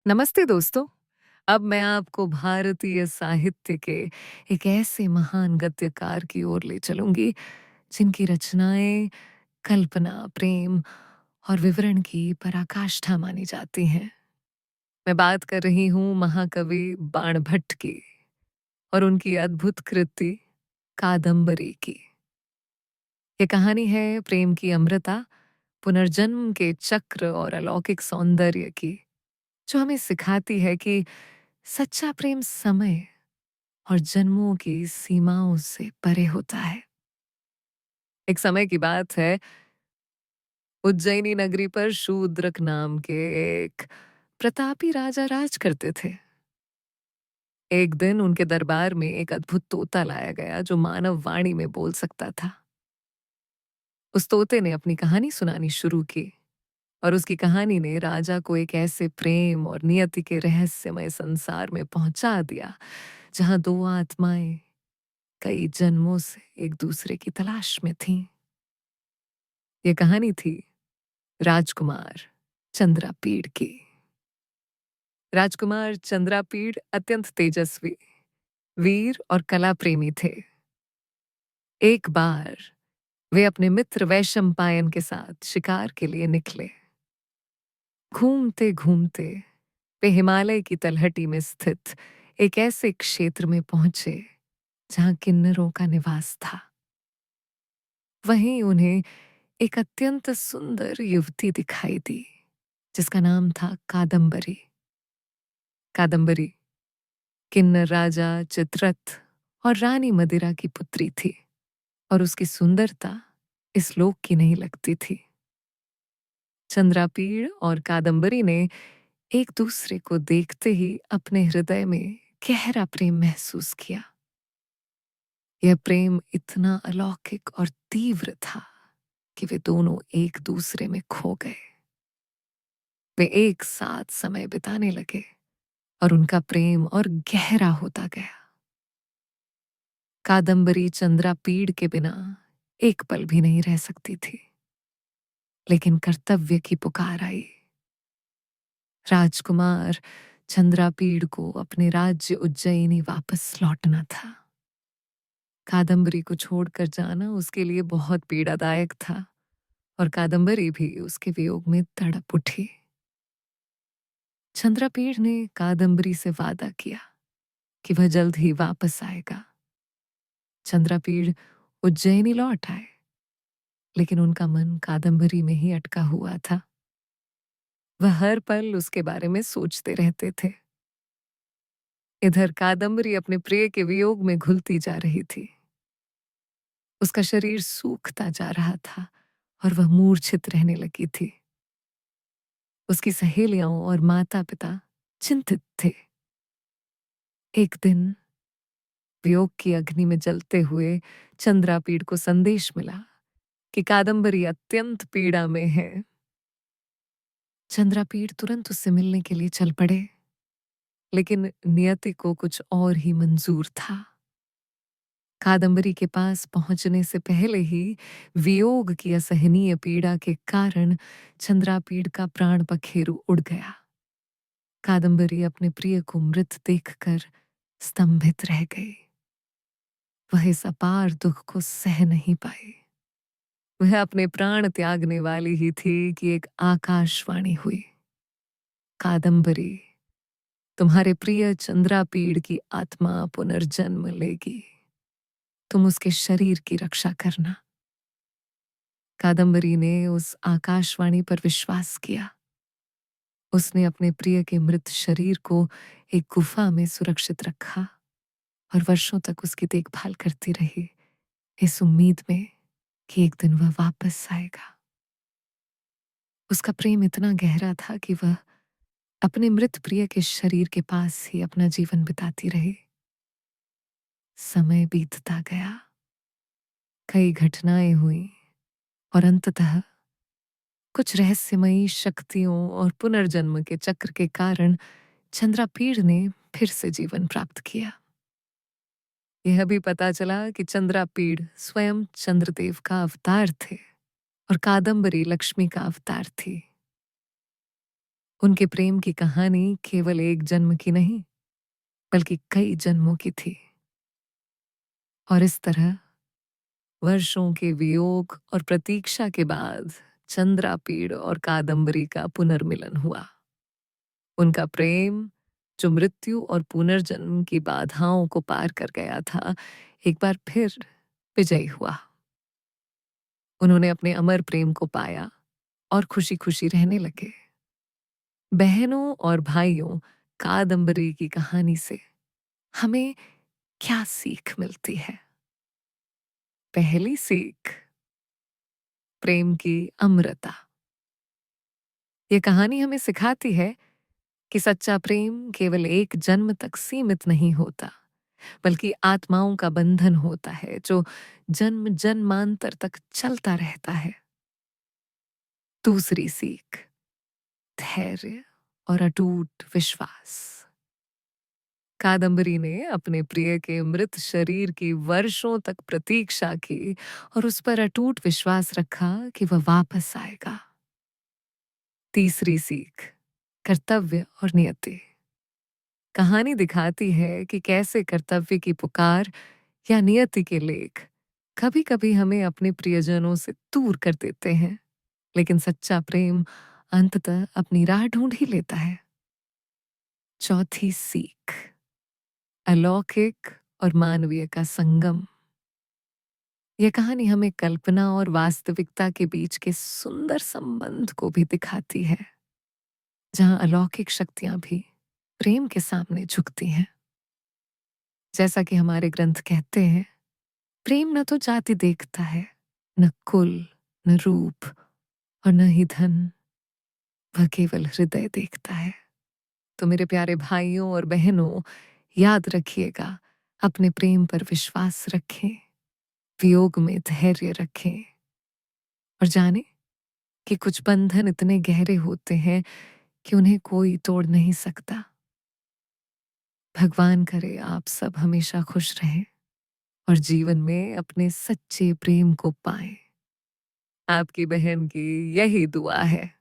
नमस्ते दोस्तों। अब मैं आपको भारतीय साहित्य के एक ऐसे महान गद्यकार की ओर ले चलूंगी जिनकी रचनाएं कल्पना, प्रेम और विवरण की पराकाष्ठा मानी जाती हैं। मैं बात कर रही हूँ महाकवि बाणभट्ट की और उनकी अद्भुत कृति कादम्बरी की। ये कहानी है प्रेम की अमृता, पुनर्जन्म के चक्र और अलौकिक सौंदर्य की, जो हमें सिखाती है कि सच्चा प्रेम समय और जन्मों की सीमाओं से परे होता है। एक समय की बात है, उज्जैनी नगरी पर शूद्रक नाम के एक प्रतापी राजा राज करते थे। एक दिन उनके दरबार में एक अद्भुत तोता लाया गया जो मानव वाणी में बोल सकता था। उस तोते ने अपनी कहानी सुनानी शुरू की और उसकी कहानी ने राजा को एक ऐसे प्रेम और नियति के रहस्यमय संसार में पहुंचा दिया जहां दो आत्माएं कई जन्मों से एक दूसरे की तलाश में थीं। ये कहानी थी राजकुमार चंद्रापीड़ की। राजकुमार चंद्रापीड़ अत्यंत तेजस्वी, वीर और कला प्रेमी थे। एक बार वे अपने मित्र वैशंपायन के साथ शिकार के लिए निकले। घूमते घूमते वे हिमालय की तलहटी में स्थित एक ऐसे क्षेत्र में पहुंचे जहां किन्नरों का निवास था। वहीं उन्हें एक अत्यंत सुंदर युवती दिखाई दी जिसका नाम था कादम्बरी। कादम्बरी किन्नर राजा चित्ररथ और रानी मदिरा की पुत्री थी और उसकी सुंदरता इस लोक की नहीं लगती थी। चंद्रापीड़ और कादम्बरी ने एक दूसरे को देखते ही अपने हृदय में गहरा प्रेम महसूस किया। यह प्रेम इतना अलौकिक और तीव्र था कि वे दोनों एक दूसरे में खो गए। वे एक साथ समय बिताने लगे और उनका प्रेम और गहरा होता गया। कादम्बरी चंद्रापीड़ के बिना एक पल भी नहीं रह सकती थी, लेकिन कर्तव्य की पुकार आई। राजकुमार चंद्रापीड़ को अपने राज्य उज्जैनी वापस लौटना था। कादम्बरी को छोड़कर जाना उसके लिए बहुत पीड़ादायक था और कादम्बरी भी उसके वियोग में तड़प उठी। चंद्रापीड़ ने कादम्बरी से वादा किया कि वह जल्द ही वापस आएगा। चंद्रापीड़ उज्जैनी लौट आए, लेकिन उनका मन कादम्बरी में ही अटका हुआ था। वह हर पल उसके बारे में सोचते रहते थे। इधर कादम्बरी अपने प्रिय के वियोग में घुलती जा रही थी। उसका शरीर सूखता जा रहा था और वह मूर्छित रहने लगी थी। उसकी सहेलियां और माता-पिता चिंतित थे। एक दिन वियोग की अग्नि में जलते हुए चंद्रापीड़ को संदेश मिला कि कादम्बरी अत्यंत पीड़ा में है। चंद्रापीड़ तुरंत उससे मिलने के लिए चल पड़े, लेकिन नियति को कुछ और ही मंजूर था। कादम्बरी के पास पहुंचने से पहले ही वियोग की असहनीय पीड़ा के कारण चंद्रापीड़ का प्राण पखेरु उड़ गया। कादम्बरी अपने प्रिय को मृत देखकर स्तंभित रह गई। वह इस अपार दुख को सह नहीं पाई। वह अपने प्राण त्यागने वाली ही थी कि एक आकाशवाणी हुई। कादम्बरी, तुम्हारे प्रिय चंद्रापीड़ की आत्मा पुनर्जन्म लेगी। तुम उसके शरीर की रक्षा करना। कादम्बरी ने उस आकाशवाणी पर विश्वास किया। उसने अपने प्रिय के मृत शरीर को एक गुफा में सुरक्षित रखा और वर्षों तक उसकी देखभाल करती रही, इस उम्मीद में कि एक दिन वह वापस आएगा। उसका प्रेम इतना गहरा था कि वह अपने मृत प्रिय के शरीर के पास ही अपना जीवन बिताती रही। समय बीतता गया, कई घटनाएं हुई और अंततः कुछ रहस्यमयी शक्तियों और पुनर्जन्म के चक्र के कारण चंद्रापीड़ ने फिर से जीवन प्राप्त किया। यह भी पता चला कि चंद्रापीड़ स्वयं चंद्रदेव का अवतार थे और कादम्बरी लक्ष्मी का अवतार थी। उनके प्रेम की कहानी केवल एक जन्म की नहीं, बल्कि कई जन्मों की थी। और इस तरह वर्षों के वियोग और प्रतीक्षा के बाद चंद्रापीड़ और कादम्बरी का पुनर्मिलन हुआ। उनका प्रेम, जो मृत्यु और पुनर्जन्म की बाधाओं को पार कर गया था, एक बार फिर विजयी हुआ। उन्होंने अपने अमर प्रेम को पाया और खुशी-खुशी रहने लगे। बहनों और भाइयों, कादम्बरी की कहानी से हमें क्या सीख मिलती है? पहली सीख, प्रेम की अमरता। ये कहानी हमें सिखाती है कि सच्चा प्रेम केवल एक जन्म तक सीमित नहीं होता, बल्कि आत्माओं का बंधन होता है जो जन्म जन्मांतर तक चलता रहता है। दूसरी सीख, धैर्य और अटूट विश्वास। कादम्बरी ने अपने प्रिय के मृत शरीर की वर्षों तक प्रतीक्षा की और उस पर अटूट विश्वास रखा कि वह वापस आएगा। तीसरी सीख, कर्तव्य और नियति। कहानी दिखाती है कि कैसे कर्तव्य की पुकार या नियति के लेख कभी कभी हमें अपने प्रियजनों से दूर कर देते हैं, लेकिन सच्चा प्रेम अंततः अपनी राह ढूंढ ही लेता है। चौथी सीख, अलौकिक और मानवीय का संगम। यह कहानी हमें कल्पना और वास्तविकता के बीच के सुंदर संबंध को भी दिखाती है, जहां अलौकिक शक्तियां भी प्रेम के सामने झुकती हैं। जैसा कि हमारे ग्रंथ कहते हैं, प्रेम न तो जाति देखता है, न कुल, न रूप और न ही धन, वह केवल हृदय देखता है। तो मेरे प्यारे भाइयों और बहनों, याद रखिएगा, अपने प्रेम पर विश्वास रखें, वियोग में धैर्य रखें और जाने कि कुछ बंधन इतने गहरे होते हैं कि उन्हें कोई तोड़ नहीं सकता। भगवान करे आप सब हमेशा खुश रहें और जीवन में अपने सच्चे प्रेम को पाएं। आपकी बहन की यही दुआ है।